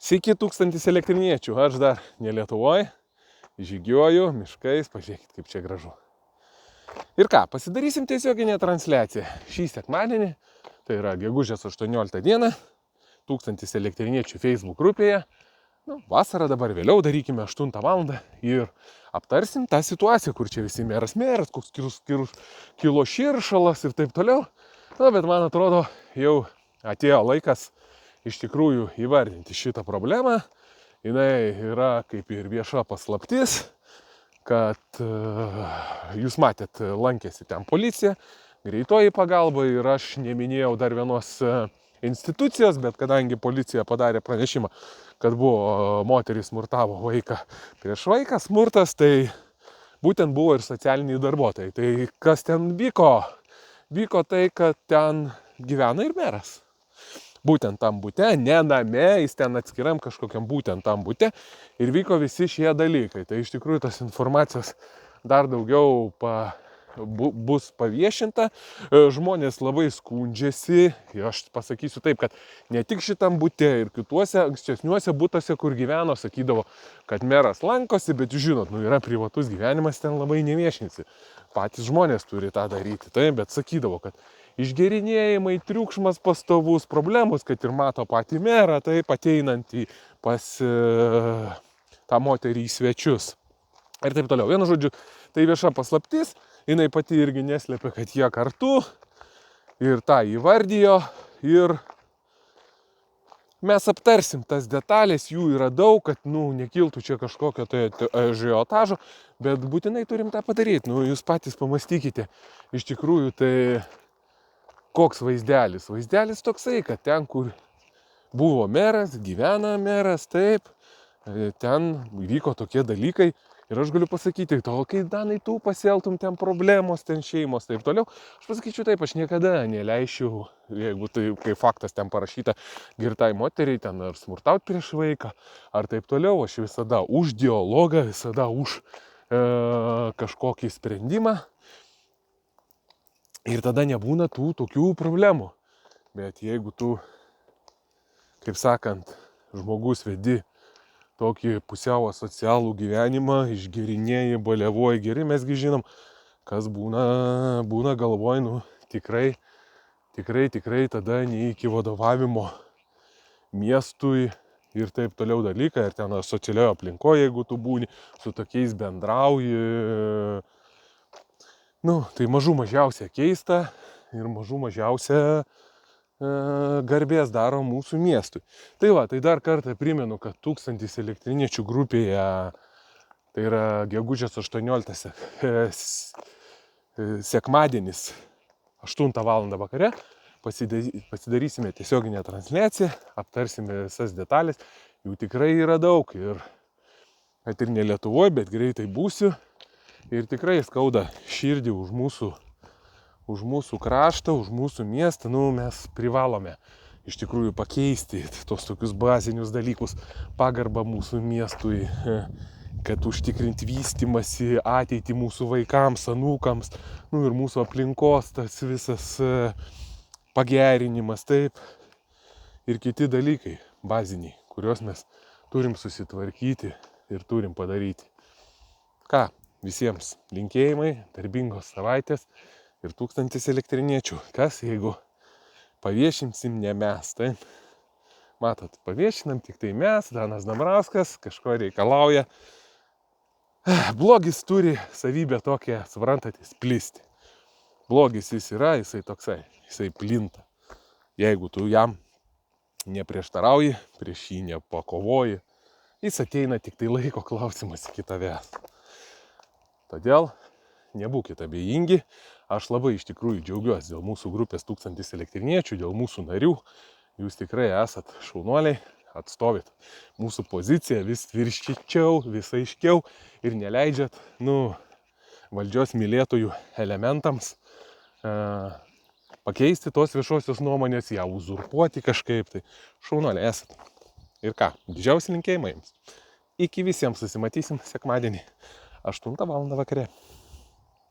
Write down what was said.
Sveiki 1000 elektriniečių, aš dar ne Lietuvoje, žygiuoju miškais, pažiūrėkit kaip čia gražu. Ir ką, pasidarysim tiesioginę transliaciją šį sekmadienį, tai yra gegužės 18 dieną, 1000 elektriniečių Facebook grupėje. Vasarą dabar vėliau darykime 8 valandą ir aptarsim tą situaciją, kur čia visi meras, koks kilo širšalas ir taip toliau. Bet man atrodo, jau atėjo laikas iš tikrųjų įvardinti šitą problemą. Jinai yra kaip ir vieša paslaptis, kad jūs matėt, lankėsi ten policija, greitoji pagalba ir aš neminėjau dar vienos institucijos, bet kadangi policija padarė pranešimą, kad buvo moteris smurtavo vaiką prieš vaiką, smurtas, tai būtent buvo ir socialiniai darbuotojai. Tai kas ten vyko? Vyko tai, kad ten gyvena ir meras. Būtent tam bute, ne name, jis ten atskiram kažkokiam būtent tam bute ir vyko visi šie dalykai. Tai iš tikrųjų tos informacijos dar daugiau bus paviešinta. Žmonės labai skundžiasi, aš pasakysiu taip, kad ne tik šitam bute ir kituose ankstesniuose butuose, kur gyveno, sakydavo, kad meras lankosi, bet jūs žinot, yra privatus gyvenimas, ten labai neviešinsi. Patys žmonės turi tą daryti, taip, bet sakydavo, kad išgerinėjimai, triukšmas pastovus, problemos, kad ir mato patį merą, taip, ateinantį pas tą moterį į svečius. Ir taip toliau. Vienu žodžiu, tai vieša paslaptis, jinai pati irgi neslėpia, kad jie kartu ir tą įvardijo ir mes aptarsim tas detalės, jų yra daug, kad, nekiltų čia kažkokio tai ažiotažo, bet būtinai turim tą padaryti. Jūs patys pamastykite, iš tikrųjų, tai koks vaizdelis? Vaizdelis toksai, kad ten, kur buvo meras, gyvena meras, taip, ten vyko tokie dalykai. Ir aš galiu pasakyti, kai Danai tu pasieltum, ten problemos, ten šeimos, taip toliau. Aš pasakyčiau taip, aš niekada neleišiu, jeigu tai kaip faktas ten parašyta, girtai moteriai, ten ar smurtauti prieš vaiką, ar taip toliau. Aš visada už dialogą, visada už kažkokį sprendimą. Ir tada nebūna tų tokių problemų. Bet jeigu tu, kaip sakant, žmogus vedi tokį pusiau asocialų gyvenimą, išgerinėjai, balevoji geri, mesgi žinom, kas būna galvoj, tikrai tada ne iki vadovavimo miestui ir taip toliau dalykai, ir ten socialioje aplinkoje, jeigu tu būni, su tokiais bendrauji, tai mažų mažiausia keista ir mažų mažiausia garbės daro mūsų miestui. Tai dar kartą primenu, kad 1000 elektriniečių grupėje, tai yra gegužės 18 sekmadienis 8 valandą vakare, pasidarysime tiesioginę transliaciją, aptarsime visas detalės, jų tikrai yra daug ir kad ir ne Lietuvoje, bet greitai būsiu ir tikrai skauda širdį už mūsų kraštą, už mūsų miestą. Mes privalome iš tikrųjų pakeisti tos tokius bazinius dalykus, pagarbą mūsų miestui, kad užtikrinti vystymąsi, ateitį mūsų vaikams, anūkams, ir mūsų aplinkos tas visas pagerinimas, taip, ir kiti dalykai baziniai, kuriuos mes turim susitvarkyti ir turim padaryti. Ką, visiems linkėjimai, darbingos savaitės ir 1000 elektriniečių. Kas, jeigu paviešinsim ne mes, tai matot, paviešinam tik tai mes, Danas Dambrauskas, kažko reikalauja. Blogis turi savybę tokią, suprantate, plisti. Blogis jis yra, jisai toksai, jisai plinta. Jeigu tu jam neprieštarauji, prieš jį nepakovoji, jis ateina tik tai laiko klausimas iki tavęs. Todėl nebūkite abejingi. Aš labai iš tikrųjų džiaugiuosi dėl mūsų grupės 1000 elektriniečių, dėl mūsų narių. Jūs tikrai esat šaunuoliai, atstovit mūsų poziciją vis tvirčiau, vis aiškiau ir neleidžiat valdžios mylėtojų elementams pakeisti tos viešosios nuomonės, ją uzurpuoti kažkaip. Tai šaunuoliai esat. Ir ką, didžiausi linkėjimai jums. Iki visiems susimatysim sekmadienį 8 valandą vakare.